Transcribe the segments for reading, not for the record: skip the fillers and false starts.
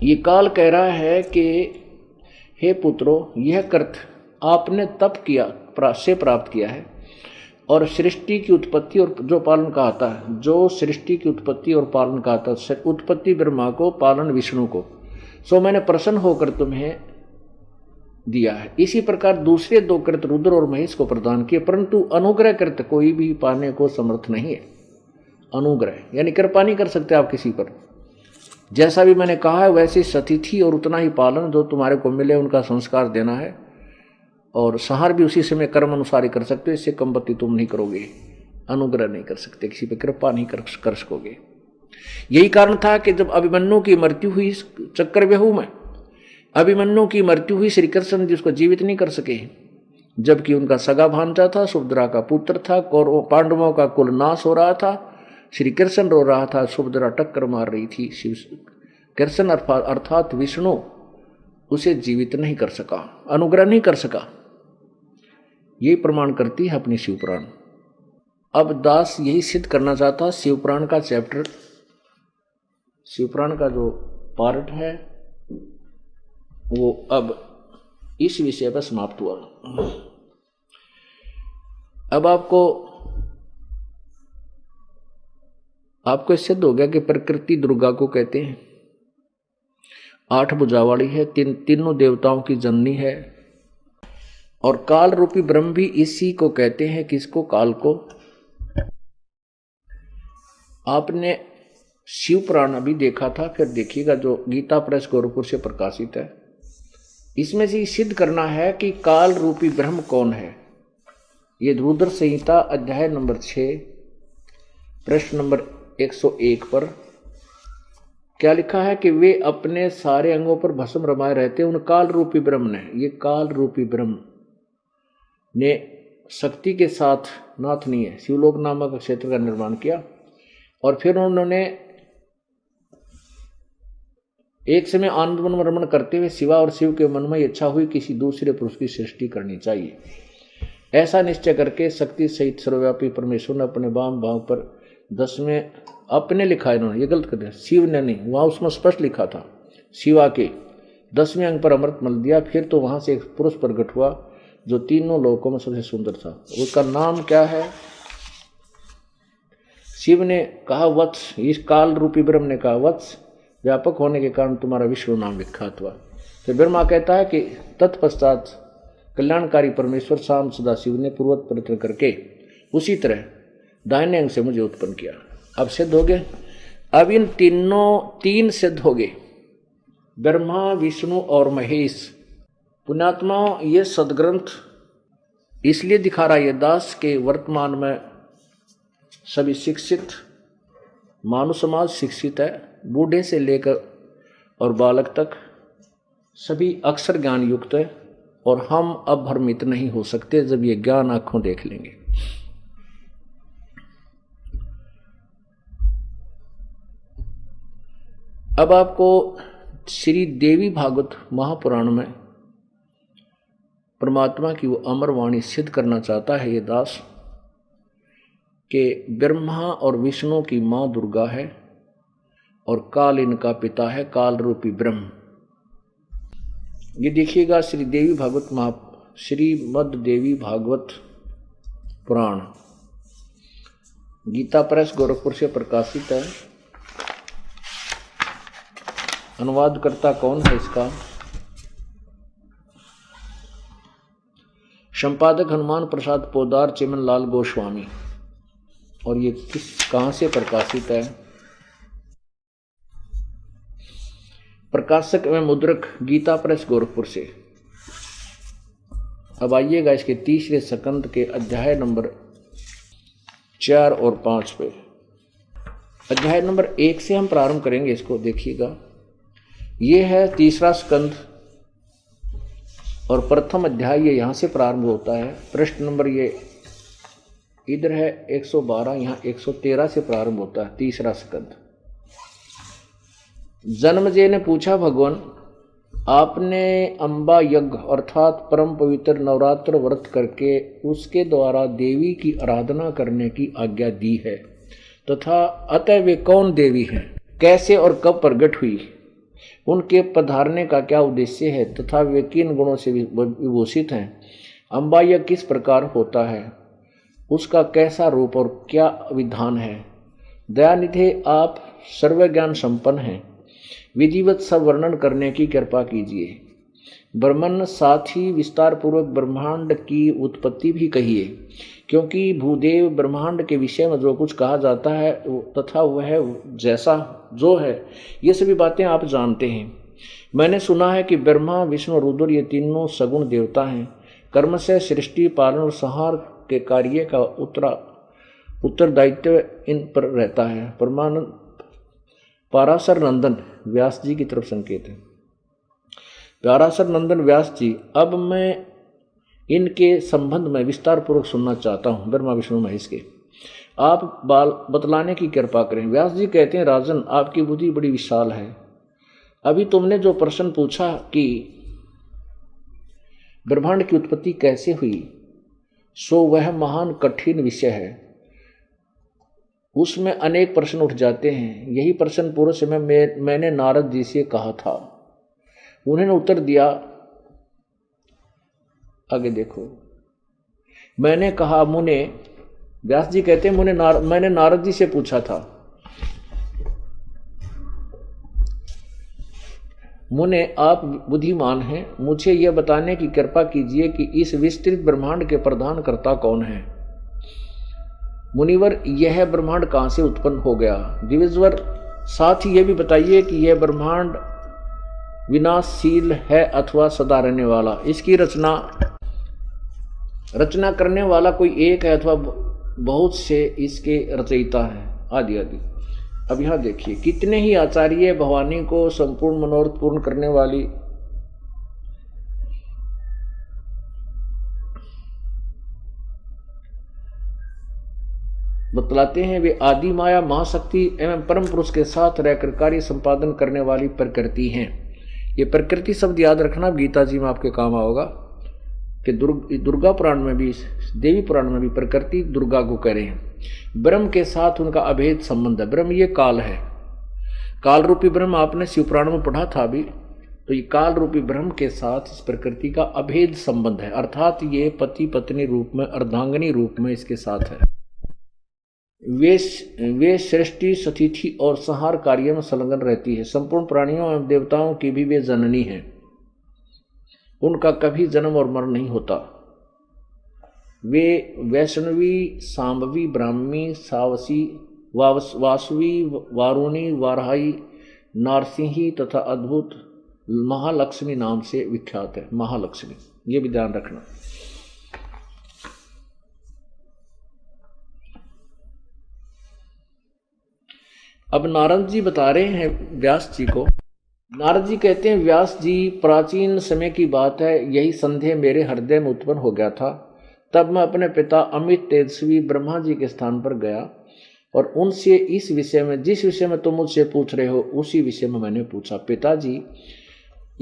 ये काल कह रहा है कि हे पुत्रो, यह कृत आपने तप किया से प्राप्त किया है, और सृष्टि की उत्पत्ति और जो पालन का आता है, जो सृष्टि की उत्पत्ति और पालन का आता है, उत्पत्ति ब्रह्मा को, पालन विष्णु को, सो मैंने प्रसन्न होकर तुम्हें दिया है। इसी प्रकार दूसरे दो कृत रुद्र और महेश को प्रदान किए, परंतु अनुग्रह कृत कोई भी पाने को समर्थ नहीं है। अनुग्रह यानी कृपा नहीं कर सकते आप किसी पर। जैसा भी मैंने कहा है वैसी सतिथि और उतना ही पालन जो तुम्हारे को मिले उनका संस्कार देना है, और संहार भी उसी समय कर्म अनुसार ही कर सकते हो। इससे कमबत्ती तुम नहीं करोगे, अनुग्रह नहीं कर सकते, किसी पे कृपा नहीं कर सकोगे। यही कारण था कि जब अभिमन्यु की मृत्यु हुई चक्रव्यूह में, अभिमन्यु की मृत्यु हुई, श्री कृष्ण जी उसको जीवित नहीं कर सके, जबकि उनका सगा भांजा था, सुभद्रा का पुत्र था, कौरवों पांडवों का कुल नाश हो रहा था, श्री कृष्ण रो रहा था, सुभद्रा टक्कर मार रही थी, शिव कृष्ण अर्थात विष्णु उसे जीवित नहीं कर सका, अनुग्रह नहीं कर सका। यही प्रमाण करती है अपनी शिवपुराण। अब दास यही सिद्ध करना चाहता, शिवपुराण का चैप्टर, शिवपुराण का जो पार्ट है वो अब इस विषय पर समाप्त हुआ। अब आपको सिद्ध हो गया कि प्रकृति दुर्गा को कहते हैं, 8 भुजा वाली है, तीनों देवताओं की जननी है, और काल रूपी ब्रह्म भी इसी को कहते हैं। किसको? काल को। आपने शिव पुराण अभी देखा था, फिर देखिएगा जो गीता प्रेस गोरखपुर से प्रकाशित है, इसमें से सिद्ध करना है कि काल रूपी ब्रह्म कौन है। ये रुद्र संहिता अध्याय नंबर 6 प्रश्न नंबर 101 पर क्या लिखा है कि वे अपने सारे अंगों पर भस्म रमाए रहते उन काल रूपी ब्रह्म ने, ये काल रूपी ब्रह्म ने शक्ति के साथ, नाथ नहीं है, शिवलोक नामक क्षेत्र का निर्माण किया, और फिर उन्होंने एक समय आनंद वन रमण करते हुए शिवा और शिव के मन में इच्छा हुई किसी दूसरे पुरुष की सृष्टि करनी चाहिए। ऐसा निश्चय करके शक्ति सहित सर्वव्यापी परमेश्वर ने अपने वाम भाव पर 10वें अपने लिखा, इन्होंने ये गलत कर दिया, शिव ने नहीं, वहां उसमें स्पष्ट लिखा था, शिवा के 10वें अंग पर अमृत मल दिया। फिर तो वहां से एक पुरुष प्रकट हुआ जो तीनों लोकों में सबसे सुंदर था। उसका नाम क्या है? शिव ने कहा वत्स, इस काल रूपी ब्रह्म ने कहा वत्स, व्यापक होने के कारण तुम्हारा विष्णु नाम विख्यात हुआ। फिर ब्रह्मा कहता है कि तत्पश्चात कल्याणकारी परमेश्वर शाम सदा शिव ने पूर्वत प्रयत्न करके उसी तरह दाहिने अंग से मुझे उत्पन्न किया। अब सिद्ध हो गए, अब इन तीन सिद्ध हो गए, ब्रह्मा विष्णु और महेश। पुण्यात्मा, ये सदग्रंथ इसलिए दिखा रहा है दास के वर्तमान में सभी शिक्षित, मानव समाज शिक्षित है, बूढ़े से लेकर और बालक तक सभी अक्षर ज्ञान युक्त है, और हम अब भ्रमित नहीं हो सकते जब ये ज्ञान आंखों देख लेंगे। अब आपको श्री देवी भागवत महापुराण में परमात्मा की वो अमर वाणी सिद्ध करना चाहता है ये दास कि ब्रह्मा और विष्णु की मां दुर्गा है और काल इनका पिता है, काल रूपी ब्रह्म। ये देखिएगा श्रीमद् देवी भागवत पुराण गीता प्रेस गोरखपुर से प्रकाशित है। अनुवादकर्ता कौन है इसका? संपादक हनुमान प्रसाद पोदार, चिमन लाल गोस्वामी। और ये कहां से प्रकाशित है? प्रकाशक एवं मुद्रक गीता प्रेस गोरखपुर से। अब आइएगा इसके तीसरे स्कंद के अध्याय नंबर 4 और 5 पे। अध्याय नंबर 1 से हम प्रारंभ करेंगे, इसको देखिएगा। ये है तीसरा स्कंद और प्रथम अध्याय ये यहां से प्रारंभ होता है। प्रश्न नंबर ये इधर है 112, यहां 113 से प्रारंभ होता है तीसरा स्कंद। जन्मजय ने पूछा, भगवान आपने अंबा यज्ञ अर्थात परम पवित्र नवरात्र व्रत करके उसके द्वारा देवी की आराधना करने की आज्ञा दी है, तथा अतः वे कौन देवी हैं, कैसे और कब प्रकट हुई, उनके पधारने का क्या उद्देश्य है तथा वे किन गुणों से विभूषित हैं, अम्बा यह किस प्रकार होता है, उसका कैसा रूप और क्या विधान है। दयानिधे आप सर्वज्ञान संपन्न हैं, विधिवत सब वर्णन करने की कृपा कीजिए। ब्रह्मन साथ ही विस्तार पूर्वक ब्रह्मांड की उत्पत्ति भी कहिए, क्योंकि भूदेव ब्रह्मांड के विषय में जो कुछ कहा जाता है तथा वह जैसा जो है ये सभी बातें आप जानते हैं। मैंने सुना है कि ब्रह्मा विष्णु रुद्र ये तीनों सगुण देवता हैं। कर्म से सृष्टि पालन और संहार के कार्य का उत्तरदायित्व इन पर रहता है। पराशर नंदन व्यास जी की तरफ संकेत है। पराशर नंदन व्यास जी, अब मैं इनके संबंध में विस्तार पूर्वक सुनना चाहता हूँ, ब्रह्मा विष्णु महेश के। आप बतलाने की कृपा करें। व्यास जी कहते हैं, राजन आपकी बुद्धि बड़ी विशाल है। अभी तुमने जो प्रश्न पूछा कि ब्रह्मांड की उत्पत्ति कैसे हुई, सो वह महान कठिन विषय है। उसमें अनेक प्रश्न उठ जाते हैं। यही प्रश्न पूर्व समय मैंने नारद जी से कहा था। उन्होंने उत्तर दिया, आगे देखो। मैंने कहा, मुने, व्यास जी कहते हैं मैंने नारद जी से पूछा था, मुने आप बुद्धिमान हैं, मुझे यह बताने की कृपा कीजिए कि इस विस्तृत ब्रह्मांड के प्रधान कर्ता कौन है। मुनिवर, यह ब्रह्मांड कहां से उत्पन्न हो गया। दिविजवर, साथ ही यह भी बताइए कि यह ब्रह्मांड विनाशशील है अथवा सदा रहने वाला। इसकी रचना करने वाला कोई एक है अथवा बहुत से इसके रचयिता हैं, आदि आदि। अब यहां देखिए, कितने ही आचार्य भवानी को संपूर्ण मनोरथ पूर्ण करने वाली बतलाते हैं। वे आदि माया महाशक्ति एवं परम पुरुष के साथ रहकर कार्य संपादन करने वाली प्रकृति हैं। ये प्रकृति शब्द याद रखना, गीता जी में आपके काम आओगा कि दुर्गा पुराण में भी, देवी पुराण में भी प्रकृति दुर्गा को कह रहे हैं। ब्रह्म के साथ उनका अभेद संबंध है। ब्रह्म ये काल है, काल रूपी ब्रह्म आपने शिव पुराण में पढ़ा था अभी। तो ये काल रूपी ब्रह्म के साथ इस प्रकृति का अभेद संबंध है, अर्थात ये पति पत्नी रूप में, अर्धांगिनी रूप में इसके साथ है। वे सृष्टि स्थिति और संहार कार्य में संलग्न रहती है। संपूर्ण प्राणियों एवं देवताओं की भी वे जननी है। उनका कभी जन्म और मरण नहीं होता। वे वैष्णवी, सांबवी, ब्राह्मी, सावसी, वासवी, वारुणी, वाराही, नारसिंही तथा अद्भुत महालक्ष्मी नाम से विख्यात है। महालक्ष्मी, ये भी ध्यान रखना। अब नारद जी बता रहे हैं व्यास जी को। नारद जी कहते हैं, व्यास जी, प्राचीन समय की बात है, यही संदेह मेरे हृदय में उत्पन्न हो गया था। तब मैं अपने पिता अमित तेजस्वी ब्रह्मा जी के स्थान पर गया और उनसे इस विषय में, जिस विषय में तुम मुझसे पूछ रहे हो, उसी विषय में मैंने पूछा। पिताजी,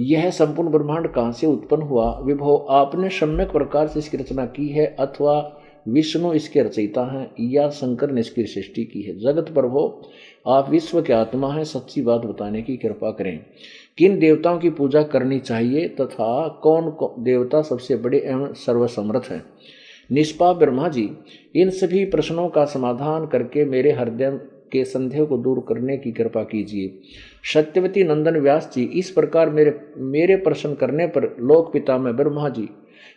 यह संपूर्ण ब्रह्मांड कहाँ से उत्पन्न हुआ। विभो, आपने सम्यक प्रकार से इसकी रचना की है अथवा विष्णु इसके रचयिता हैं या शंकर ने इसकी सृष्टि की है। जगत प्रभो, आप विश्व के आत्मा हैं, सच्ची बात बताने की कृपा करें। किन देवताओं की पूजा करनी चाहिए तथा कौन देवता सबसे बड़े एवं सर्वसमर्थ हैं। निष्पाप ब्रह्मा जी, इन सभी प्रश्नों का समाधान करके मेरे हृदय के संदेह को दूर करने की कृपा कीजिए। सत्यवती नंदन व्यास जी, इस प्रकार मेरे प्रश्न करने पर लोक पिता में ब्रह्मा जी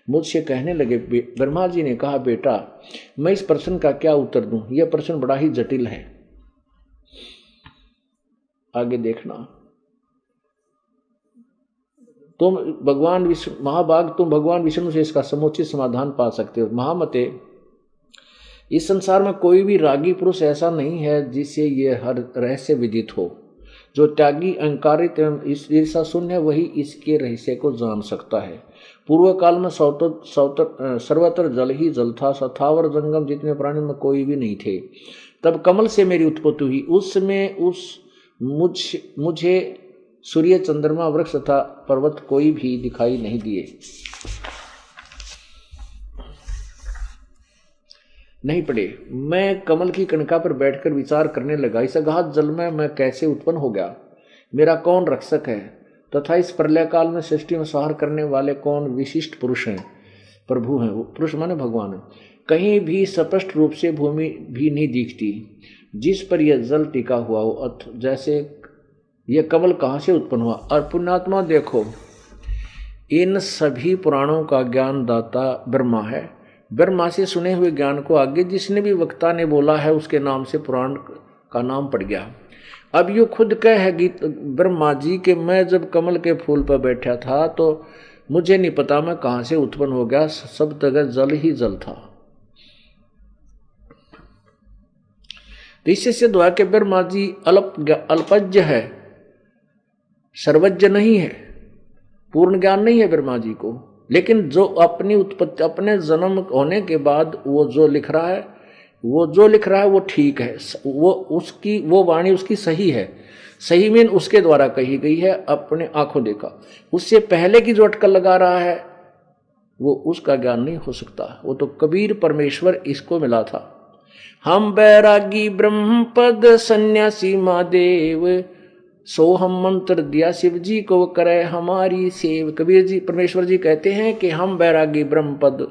मुझसे कहने लगे। ब्रह्मा जी ने कहा, बेटा, मैं इस प्रश्न का क्या उत्तर दूं, यह प्रश्न बड़ा ही जटिल है। आगे देखना। तुम भगवान विष्णु, महाभाग, तुम भगवान विष्णु से इसका समुचित समाधान पा सकते हो। महामते, इस संसार में कोई भी रागी पुरुष ऐसा नहीं है जिसे यह हर रहस्य विदित हो। जो त्यागी, अहंकारित एवं ईर्षा शून्य है, वही इसके रहस्य को जान सकता है। पूर्व काल में सर्वत्र जल ही जल था, सथावर जंगम जितने प्राणी में कोई भी नहीं थे। तब कमल से मेरी उत्पत्ति हुई। उस समय मुझे सूर्य, चंद्रमा, वृक्ष तथा पर्वत कोई भी दिखाई नहीं दिए, नहीं पड़े। मैं कमल की कणिका पर बैठकर विचार करने लगा, इस अगाध जल में मैं कैसे उत्पन्न हो गया। मेरा कौन रक्षक है, तथा इस प्रलय काल में सृष्टि में संहार करने वाले कौन विशिष्ट पुरुष हैं, प्रभु हैं। वो पुरुष माने भगवान है। कहीं भी स्पष्ट रूप से भूमि भी नहीं दिखती जिस पर यह जल टिका हुआ हो, अथ जैसे यह कमल कहाँ से उत्पन्न हुआ। और पुण्यात्मा देखो, इन सभी पुराणों का ज्ञान दाता ब्रह्मा है। ब्रह्मा से सुने हुए ज्ञान को आगे जिसने भी वक्ता ने बोला है उसके नाम से पुराण का नाम पड़ गया। अब यो खुद कह है गीत ब्रह्मा जी कि मैं जब कमल के फूल पर बैठा था तो मुझे नहीं पता मैं कहाँ से उत्पन्न हो गया, सब जगह जल ही जल था। तो इससे सिद्ध हुआ कि ब्रह्मा जी अल्पज्ञ है, सर्वज्ञ नहीं है, पूर्ण ज्ञान नहीं है ब्रह्मा जी को। लेकिन जो अपनी उत्पत्ति, अपने जन्म होने के बाद वो जो लिख रहा है वो ठीक है, वो वाणी उसकी सही है। सही में उसके द्वारा कही गई है, अपने आंखों देखा। उससे पहले की जो अटकल लगा रहा है वो उसका ज्ञान नहीं हो सकता। वो तो कबीर परमेश्वर इसको मिला था। हम बैरागी ब्रह्म पद सन्यासी महादेव, सो हम मंत्र दिया शिव जी को करे हमारी सेव। कबीर जी परमेश्वर जी कहते हैं कि हम बैरागी ब्रह्म पद,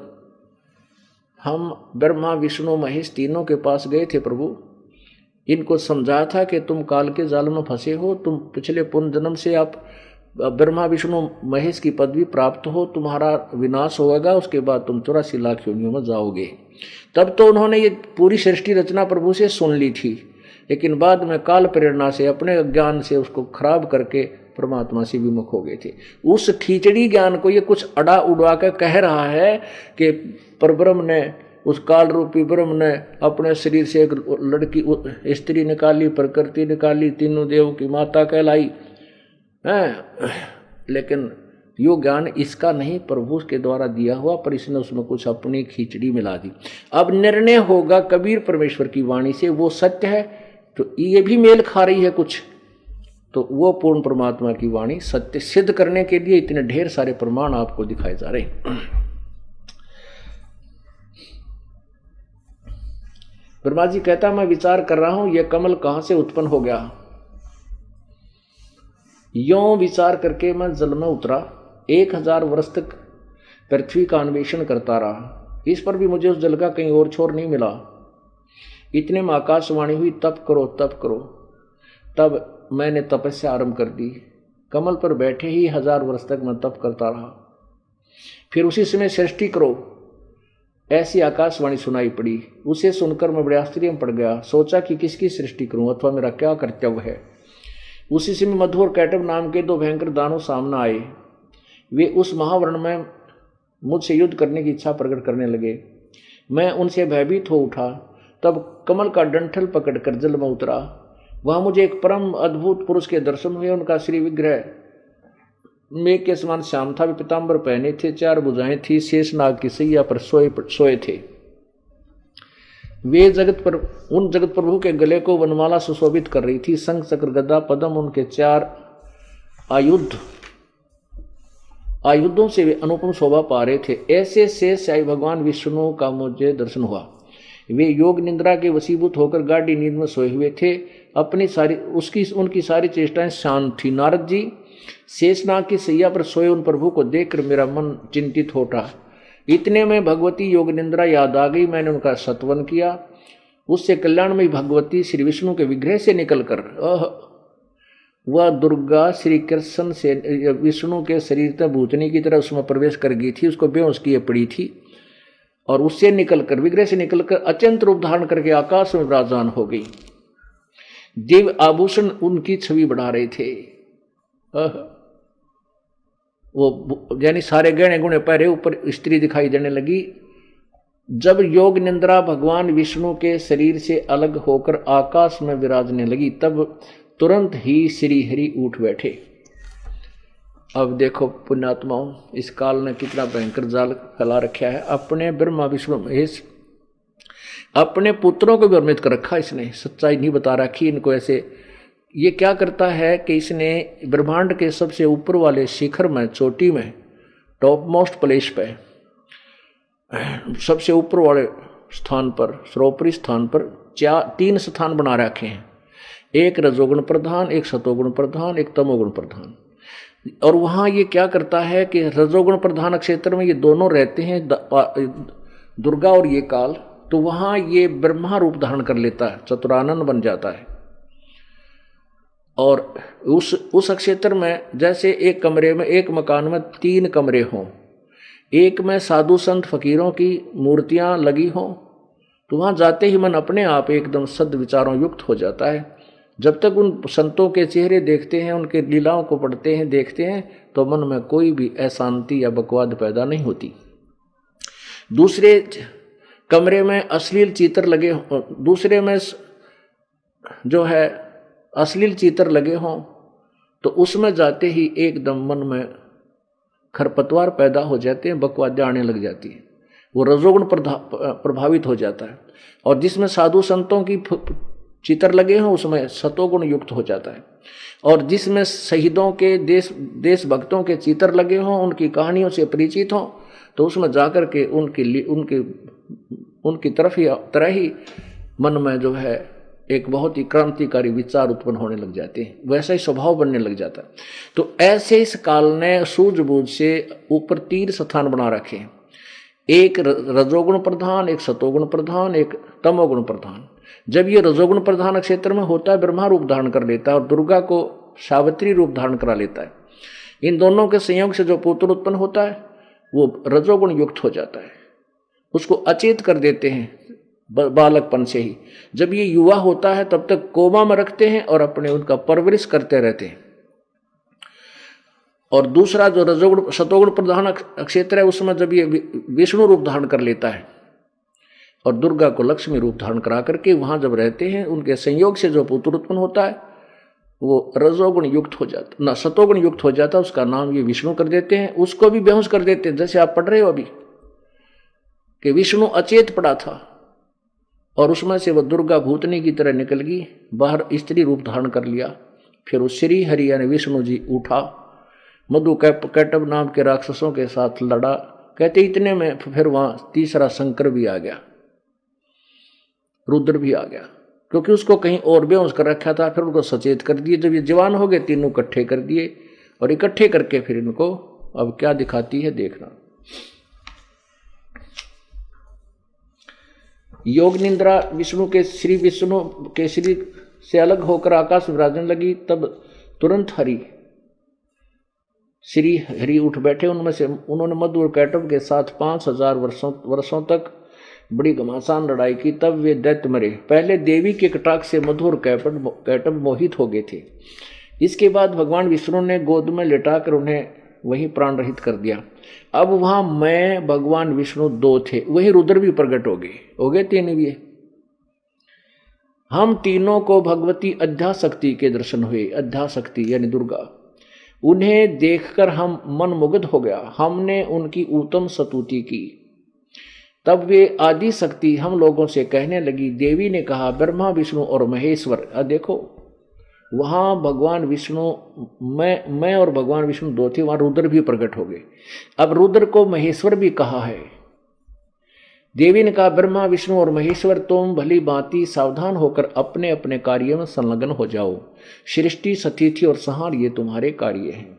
हम ब्रह्मा विष्णु महेश तीनों के पास गए थे प्रभु। इनको समझाया था कि तुम काल के जाल में फंसे हो, तुम पिछले पुण्य जन्म से आप ब्रह्मा विष्णु महेश की पदवी प्राप्त हो, तुम्हारा विनाश होगा, उसके बाद तुम 84 लाख योनियों में जाओगे। तब तो उन्होंने ये पूरी सृष्टि रचना प्रभु से सुन ली थी, लेकिन बाद में काल प्रेरणा से अपने ज्ञान से उसको खराब करके परमात्मा से विमुख हो गए थे। उस खिचड़ी ज्ञान को ये कुछ अड़ा उड़वा कर कह रहा है कि परब्रह्म ने, उस काल रूपी ब्रह्म ने अपने शरीर से एक लड़की स्त्री निकाली, प्रकृति निकाली, तीनों देव की माता कहलाई है। लेकिन यो ज्ञान इसका नहीं, प्रभु के द्वारा दिया हुआ, पर इसने उसमें कुछ अपनी खिचड़ी मिला दी। अब निर्णय होगा कबीर परमेश्वर की वाणी से, वो सत्य है तो ये भी मेल खा रही है कुछ, तो वो पूर्ण परमात्मा की वाणी सत्य सिद्ध करने के लिए इतने ढेर सारे प्रमाण आपको दिखाए जा रहे हैं। ब्रह्मा जी कहता मैं विचार कर रहा हूं यह कमल कहां से उत्पन्न हो गया। यों विचार करके मैं जल में उतरा, 1000 वर्ष तक पृथ्वी का अन्वेषण करता रहा, इस पर भी मुझे उस जल का कहीं और छोर नहीं मिला। इतने में आकाशवाणी हुई, तप करो तप करो। तब मैंने तपस्या आरंभ कर दी। कमल पर बैठे ही 1000 वर्ष तक मैं तप करता रहा। फिर उसी समय सृष्टि करो, ऐसी आकाशवाणी सुनाई पड़ी। उसे सुनकर मैं बड़े आश्चर्य में पड़ गया। सोचा कि किसकी सृष्टि करूं अथवा मेरा क्या कर्तव्य है। उसी समय मधु और कैटव नाम के 2 भयंकर दानव सामने आए। वे उस महावर्ण में मुझसे युद्ध करने की इच्छा प्रकट करने लगे। मैं उनसे भयभीत हो उठा। तब कमल का डंठल पकड़कर जल में उतरा। वहां मुझे एक परम अद्भुत पुरुष के दर्शन हुए। उनका श्री विग्रह मेघ के समान श्याम था। वे पीताम्बर पहने थे, 4 भुजाएं थी, शेषनाग की सैया पर सोए थे। वे उन जगत प्रभु के गले को वनमाला सुशोभित कर रही थी। शंख चक्र गदा पद्म उनके 4 आयुधों से वे अनुपम शोभा पा रहे थे। ऐसे शेषशाही भगवान विष्णु का मुझे दर्शन हुआ। वे योग निद्रा के वशीभूत होकर गाढ़ी नींद में सोए हुए थे। उनकी सारी चेष्टाएं शांत थी। नारद जी शेषनाग की सैया पर सोए उन प्रभु को देखकर मेरा मन चिंतित हो उठा। इतने में भगवती योग निद्रा याद आ गई। मैंने उनका सत्वन किया। उससे कल्याणमयी भगवती श्री विष्णु के विग्रह से निकलकर वह दुर्गा श्री कृष्ण से विष्णु के शरीर तक भूतनी की तरह उसमें प्रवेश कर गई थी। उसको बेहोश किए पड़ी थी और उससे निकलकर, विग्रह से निकलकर अत्यंत रूप धारण करके आकाश में विराजमान हो गई। दिव्य आभूषण उनकी छवि बढ़ा रहे थे। वो यानी सारे गहने गुणे पहरे ऊपर स्त्री दिखाई देने लगी। जब योग निंद्रा भगवान विष्णु के शरीर से अलग होकर आकाश में विराजने लगी, तब तुरंत ही श्री हरि उठ बैठे। अब देखो पुण्यात्माओं, इस काल ने कितना भयंकर जाल फैला रखा है। अपने ब्रह्मा विष्णु महेश अपने पुत्रों को भी भ्रमित कर रखा इसने, सच्चाई नहीं बता रखी इनको। ऐसे ये क्या करता है कि इसने ब्रह्मांड के सबसे ऊपर वाले शिखर में, चोटी में, टॉप मोस्ट प्लेस पे, सबसे ऊपर वाले स्थान पर, सर्वोपरि स्थान पर 3 स्थान बना रखे हैं। एक रजोगुण प्रधान, एक सतोगुण प्रधान, एक तमोगुण प्रधान। और वहां ये क्या करता है कि रजोगुण प्रधान क्षेत्र में ये दोनों रहते हैं, दुर्गा और ये काल, तो वहां ये ब्रह्मा रूप धारण कर लेता है, चतुरानन बन जाता है। और उस क्षेत्र में जैसे एक कमरे में, एक मकान में 3 कमरे हों, एक में साधु संत फकीरों की मूर्तियां लगी हों, तो वहां जाते ही मन अपने आप एकदम सद विचारों युक्त हो जाता है। जब तक उन संतों के चेहरे देखते हैं, उनके लीलाओं को पढ़ते हैं, देखते हैं, तो मन में कोई भी अशांति या बकवाद पैदा नहीं होती। दूसरे कमरे में अश्लील चित्र लगे, दूसरे में जो है अश्लील चित्र लगे हों, तो उसमें जाते ही एकदम मन में खरपतवार पैदा हो जाते हैं, बकवाद आने लग जाती है, वो रजोगुण प्रभावित हो जाता है। और जिसमें साधु संतों की चित्र लगे हों, उसमें सतोगुण युक्त हो जाता है। और जिसमें शहीदों के, देशभक्तों के चित्र लगे हों, उनकी कहानियों से परिचित हों, तो उसमें जाकर के उनकी तरह ही मन में जो है एक बहुत ही क्रांतिकारी विचार उत्पन्न होने लग जाते हैं, वैसा ही स्वभाव बनने लग जाता है। तो ऐसे इस काल ने सूझबूझ से ऊपर 3 स्थान बना रखे हैं, एक रजोगुण प्रधान, एक सतोगुण प्रधान, एक तमोगुण प्रधान। जब ये रजोगुण प्रधान क्षेत्र में होता है, ब्रह्मा रूप धारण कर लेता है और दुर्गा को सावित्री रूप धारण करा लेता है। इन दोनों के संयोग से जो पुत्र उत्पन्न होता है वो रजोगुण युक्त हो जाता है, उसको अचेत कर देते हैं बालकपन से ही। जब ये युवा होता है तब तक कोमा में रखते हैं और अपने उनका परवरिश करते रहते हैं। और दूसरा जो रजोगुण सतोगुण प्रधान क्षेत्र है, उसमें जब ये विष्णु रूप धारण कर लेता है और दुर्गा को लक्ष्मी रूप धारण करा करके वहां जब रहते हैं, उनके संयोग से जो पुत्र उत्पन्न होता है वो रजोगुण युक्त हो जाता, ना सतोगुण युक्त हो जाता, उसका नाम ये विष्णु कर देते हैं। उसको भी बेहोश कर देते हैं, जैसे आप पढ़ रहे हो अभी कि विष्णु अचेत पड़ा था और उसमें से वह दुर्गा भूतनी की तरह निकल गई, बाहर स्त्री रूप धारण कर लिया। फिर उस श्री हरि यानी विष्णु जी उठा, मधु कैटब नाम के राक्षसों के साथ लड़ा। कहते इतने में फिर वहां तीसरा शंकर भी आ गया, रुद्र भी आ गया, क्योंकि उसको कहीं और बेहोश कर रखा था। फिर उनको सचेत कर दिए। जब ये जवान हो गए, तीनों इकट्ठे कर दिए और इकट्ठे करके फिर इनको अब क्या दिखाती है देखना। योग निंद्रा विष्णु के श्री से अलग होकर आकाश विराजने लगी, तब तुरंत श्री हरि उठ बैठे। उनमें से उन्होंने मधु और कैटब के साथ 5000 वर्षों तक बड़ी घमासान लड़ाई की। तब वे दैत्य मरे। पहले देवी के कटाक्ष से मधु और कैटब मोहित हो गए थे। इसके बाद भगवान विष्णु ने गोद में लेटाकर उन्हें वहीं प्राण रहित कर दिया। अब वहां मैं भगवान विष्णु 2 थे, वही रुद्र भी प्रकट हो गए 3 भी। हम तीनों को भगवती अध्याशक्ति के दर्शन हुए। अध्याशक्ति यानी दुर्गा, उन्हें देखकर हम मन मुग्ध हो गया। हमने उनकी उत्तम स्तुति की। तब वे आदि शक्ति हम लोगों से कहने लगी। देवी ने कहा, ब्रह्मा विष्णु और महेश्वर। देखो वहां भगवान विष्णु, मैं और भगवान विष्णु 2 थे, वहां रुद्र भी प्रकट हो गए। अब रुद्र को महेश्वर भी कहा है। देवी ने कहा, ब्रह्मा विष्णु और महेश्वर, तुम भली भांति सावधान होकर अपने अपने कार्य में संलग्न हो जाओ। सृष्टि, सतिथि और संहार ये तुम्हारे कार्य हैं।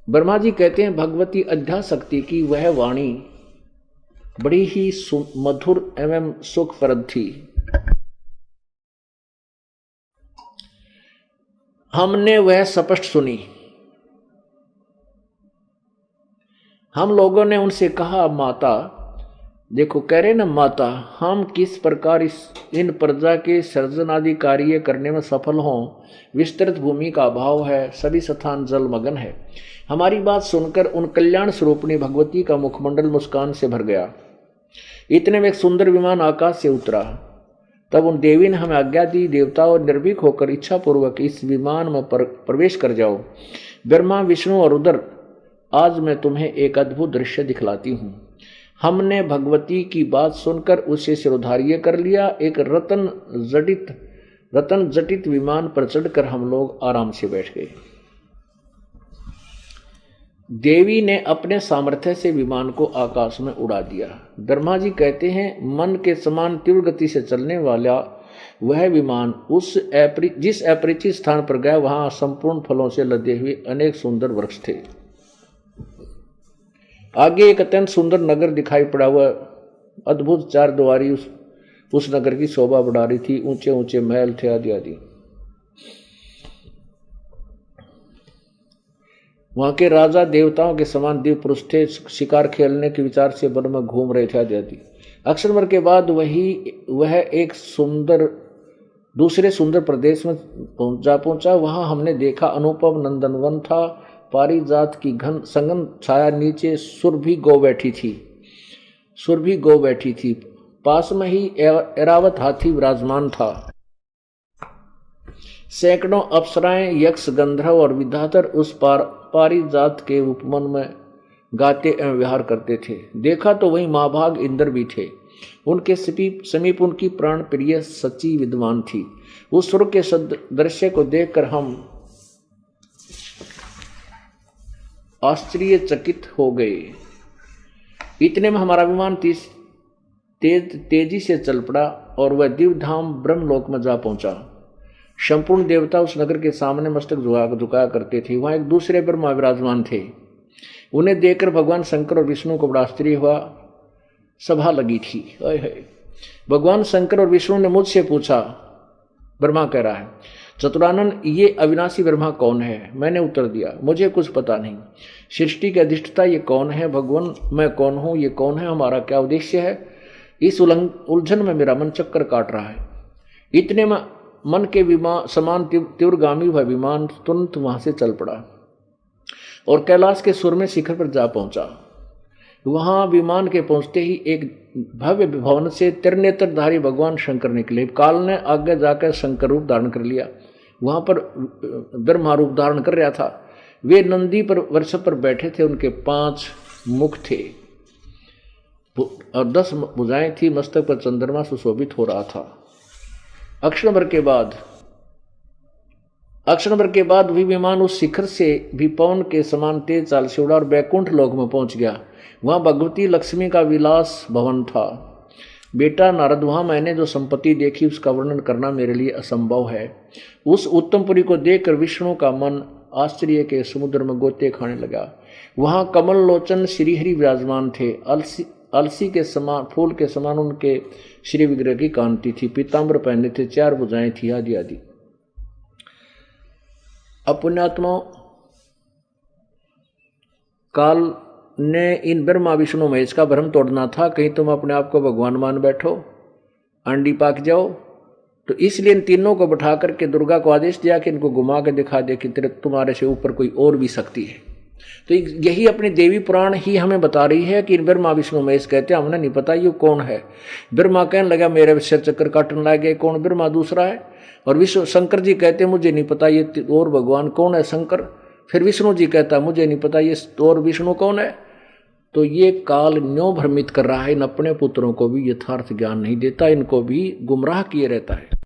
ब्रह्मा जी कहते हैं, भगवती अध्याशक्ति की वह वाणी बड़ी ही मधुर एवं सुखप्रद थी। हमने वह स्पष्ट सुनी। हम लोगों ने उनसे कहा, माता, देखो कह रहे ना माता, हम किस प्रकार इन प्रजा के सृजन आदि कार्य करने में सफल हों। विस्तृत भूमि का अभाव है, सभी स्थान जलमग्न है। हमारी बात सुनकर उन कल्याण स्वरूपिणी भगवती का मुखमंडल मुस्कान से भर गया। इतने में एक सुंदर विमान आकाश से उतरा। तब उन देवी ने हमें आज्ञा दी, देवताओं निर्भीक होकर इच्छा पूर्वक इस विमान में प्रवेश कर जाओ। ब्रह्मा विष्णु और रुद्र, आज मैं तुम्हें एक अद्भुत दृश्य दिखलाती हूँ। हमने भगवती की बात सुनकर उसे सिरोधार्य कर लिया। एक रतन जटित विमान पर चढ़कर हम लोग आराम से बैठ गए। देवी ने अपने सामर्थ्य से विमान को आकाश में उड़ा दिया। ब्रह्मा जी कहते हैं मन के समान तीव्र गति से चलने वाला वह विमान जिस अपरिचित स्थान पर गया वहां संपूर्ण फलों से लदे हुए अनेक सुंदर वृक्ष थे। आगे एक अत्यंत सुंदर नगर दिखाई पड़ा। वह अद्भुत चार द्वारी उस नगर की शोभा बढ़ा रही थी। ऊंचे ऊंचे महल थे आदि आदि। वहां के राजा देवताओं के समान दिव्य पुरुष थे। शिकार खेलने के विचार से वन में घूम रहे थे आदि आदि। अक्षरमर के बाद वह एक दूसरे सुंदर प्रदेश में पहुंचा। वहां हमने देखा अनुपम नंदनवन था। पारिजात की घन संगन छाया नीचे सुरभि गौ बैठी थी। पास में ही ऐरावत हाथी विराजमान था। सैकड़ों अप्सराएं, यक्ष, गंधर्व और विद्याधर उस पारिजात के उपवन में गाते एवं विहार करते थे। देखा तो वही महाभाग इंद्र भी थे। उनके समीप उनकी प्राण प्रिय सची विद्वान थी। उस स्वर्ग के दृश्य को देखकर हम आश्चर्यचकित हो गए। इतने में हमारा विमान तेजी से चल पड़ा और वह दिव्यधाम ब्रह्मलोक में जा पहुंचा। संपूर्ण देवता उस नगर के सामने मस्तक झुकाया करते थे। वहां एक दूसरे ब्रह्मा विराजमान थे। उन्हें देखकर भगवान शंकर और विष्णु को बड़ा आश्चर्य हुआ। सभा लगी थी। भगवान शंकर और विष्णु ने मुझसे पूछा, ब्रह्मा कह रहा है, चतुरानन ये अविनाशी ब्रह्मा कौन है? मैंने उत्तर दिया, मुझे कुछ पता नहीं। सृष्टि के अधिष्ठता ये कौन है? भगवान मैं कौन हूं? ये कौन है? हमारा क्या उद्देश्य है? इस उलझन में मेरा मन चक्कर काट रहा है। इतने में मन के समान तीव्रगामी वह विमान तुरंत वहां से चल पड़ा और कैलाश के सुर में शिखर पर जा पहुंचा। वहां विमान के पहुंचते ही एक भव्य भवन से त्रिनेत्रधारी भगवान शंकर निकले। काल ने आगे जाकर शंकर रूप धारण कर लिया। वहां पर ब्रह्मा रूप धारण कर रहा था। वे नंदी पर वृषभ पर बैठे थे। उनके 5 मुख थे और 10 भुजाएं थी। मस्तक पर चंद्रमा सुशोभित हो रहा था। अक्षर भर के बाद भी विमान उस शिखर से भी पवन के समान तेज चाल से उड़ा और बैकुंठ लोक में पहुंच गया। वहां भगवती लक्ष्मी का विलास भवन था। बेटा नारद, वहां मैंने जो संपत्ति देखी उसका वर्णन करना मेरे लिए असंभव है। उस उत्तमपुरी को देखकर विष्णु का मन आश्चर्य के समुद्र में गोते खाने लगा। वहां कमल लोचन श्रीहरि विराजमान थे। अलसी के समान फूल के समान उनके श्री विग्रह की कांति थी। पीताम्बर पहने थे, 4 भुजाएं थी आदि आदि। अपुण्यात्मा, काल ने इन ब्रह्मा विष्णु महेश का भ्रम तोड़ना था। कहीं तुम अपने आप को भगवान मान बैठो, अंडी पाक जाओ। तो इसलिए इन तीनों को बैठा करके दुर्गा को आदेश दिया कि इनको घुमा के दिखा दे कि तुम्हारे से ऊपर कोई और भी शक्ति है। तो यही अपनी देवी पुराण ही हमें बता रही है कि ब्रह्मा विष्णु महेश कहते हैं हमने नहीं पता ये कौन है। ब्रह्मा कहने लगा मेरे सिर चक्कर काटने लगे, कौन? ब्रह्मा दूसरा है। और विष्णु शंकर जी कहते हैं मुझे नहीं पता ये और भगवान कौन है, शंकर। फिर विष्णु जी कहता है मुझे नहीं पता ये और विष्णु कौन है। तो ये काल न्यों भ्रमित कर रहा है। इन अपने पुत्रों को भी यथार्थ ज्ञान नहीं देता, इनको भी गुमराह किए रहता है।